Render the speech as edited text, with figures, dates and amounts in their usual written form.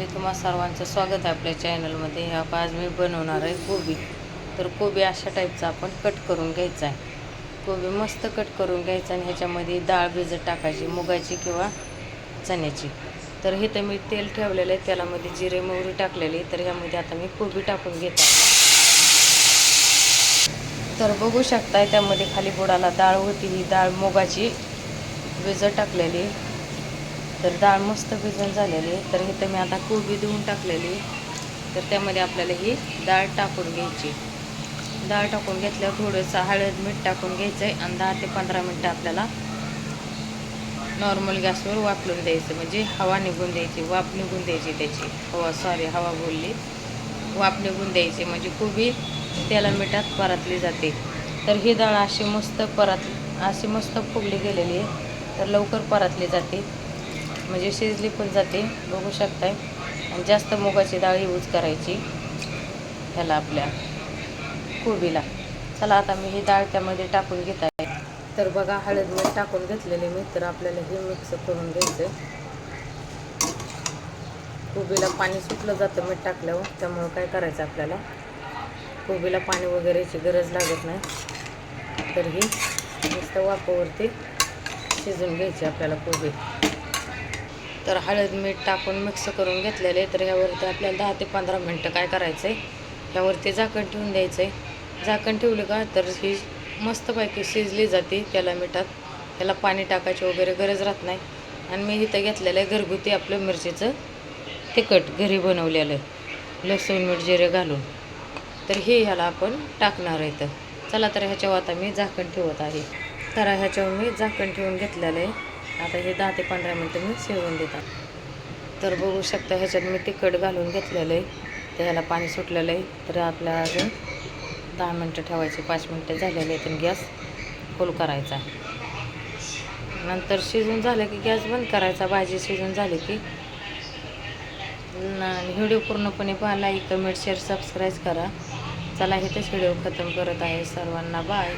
मंडळी, तुम्हा सर्वांचं स्वागत आहे आपल्या चॅनलमध्ये. आज मी बनवणार आहे कोबी. तर कोबी अशा टाईपचा आपण कट करून घ्यायचा आहे. कोबी मस्त कट करून घ्यायचा आणि ह्याच्यामध्ये डाळ भिजत टाकायची, मुगाची किंवा चण्याची. तर हे तर मी तेल ठेवलेलं आहे, तेलामध्ये जिरे मोहरी टाकलेली. तर ह्यामध्ये आता मी कोबी टाकून घेत आहे. तर बघू शकताय त्यामध्ये खाली बुडाला डाळ होती, ही डाळ मुगाची भिजत टाकलेली. तर डाळ मस्त भिजून झालेली. तर इथं मी आता कोबी धुवून टाकलेली. तर त्यामध्ये आपल्याला ही डाळ टाकून घ्यायची. डाळ टाकून घेतल्यावर थोडंसं हळद मीठ टाकून घ्यायचं आहे आणि 10 ते 15 मिनटं आपल्याला नॉर्मल गॅसवर वाफलून द्यायचं. म्हणजे हवा निघून द्यायची, वाफ निघून द्यायची त्याची. हवा बोलली, वाफ निघून द्यायची. म्हणजे कोबी त्याला मिठात परतली जाते. तर ही डाळ अशी मस्त फुगली गेलेली आहे. तर लवकर परतली जाते, म्हणजे शिजली पण जाते. बघू शकताय. आणि जास्त मुगाची डाळ यूज करायची ह्याला आपल्या कोबीला. चला आता मी ही डाळ त्यामध्ये टाकून घेत आहे. तर बघा, हळद मीठ टाकून घेतलेले मी. तर आपल्याला हे मिक्स करून घ्यायचं. कोबीला पाणी सुटलं जातं मीठ टाकल्यावर, त्यामुळं काय करायचं आपल्याला, कोबीला पाणी वगैरेची गरज लागत नाही. तर ही नुसतं वाफावरती शिजून घ्यायची आपल्याला कोबी. तर हळद मीठ टाकून मिक्स करून घेतलेले. तर ह्यावरती आपल्याला 10 ते 15 मिनटं काय करायचं आहे, ह्यावरती झाकण ठेवून द्यायचं आहे. झाकण ठेवलं का तर ही मस्तपैकी शिजली जाते त्याला मिठात. त्याला पाणी टाकायची वगैरे गरज राहत नाही. आणि मी इथं घेतलेलं आहे घरगुती आपलं मिरचीचं तिखट, घरी बनवलेलं, लसूण मीठ जिरे घालून. तर हे ह्याला आपण टाकणार आहे. तर चला, तर ह्याच्यावर आता मी झाकण ठेवत आहे. तर ह्याच्यावर मी झाकण ठेवून घेतलेलं आहे. आता हे 10 ते 15 मिनटं मी शिजवून देतात. तर बघू शकता ह्याच्यात मी तिखट घालून घेतलेलं आहे. तर ह्याला पाणी सुटलेलं आहे. तर आपल्याला अजून 10 मिनटं ठेवायची. 5 मिनटं झालेले आहेत आणि गॅस फुल करायचा. नंतर शिजून झालं की गॅस बंद करायचा. भाजी शिजून झाली की. व्हिडिओ पूर्णपणे पहा, लाईक कमेंट शेअर सबस्क्राईब करा. चला, इथेच व्हिडिओ खतम करत आहे. सर्वांना बाय.